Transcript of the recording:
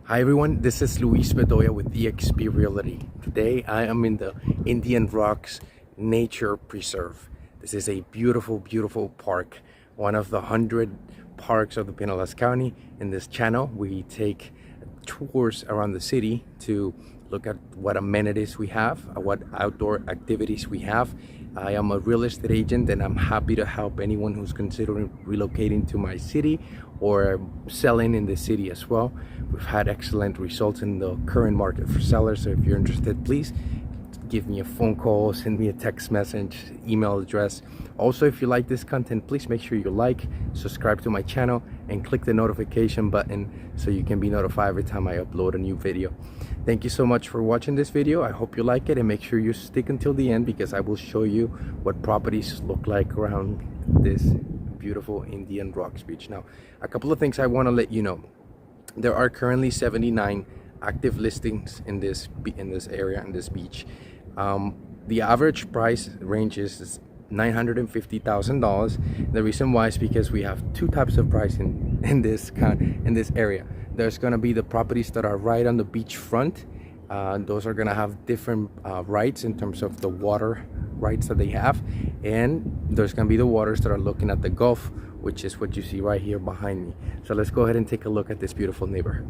Hi everyone, this is Bedoya with eXp Realty. Today I am in the Indian Rocks Nature Preserve. This is a beautiful, beautiful park, one of the 100 parks of the Pinellas County. In this channel, we take tours around the city to look at what amenities we have, what outdoor activities we have. I am a real estate agent and I'm happy to help anyone who's considering relocating to my city or selling in the city as well. We've had excellent results in the current market for sellers, so if you're interested, please give me a phone call, send me a text message, email address. Also, if you like this content, please make sure you like, subscribe to my channel, and click the notification button so you can be notified every time I upload a new video. Thank you so much for watching this video. I hope you like it, and make sure you stick until the end because I will show you what properties look like around this beautiful Indian Rocks beach. Now, a couple of things I want to let you know. There are currently 79 active listings in this area, in this beach. The average price ranges is $950,000. The reason why is because we have two types of pricing in this area. There's going to be the properties that are right on the beach front. Those are going to have different rights in terms of the water rights that they have, and there's going to be the waters that are looking at the Gulf, which is what you see right here behind me. So let's go ahead and take a look at this beautiful neighborhood.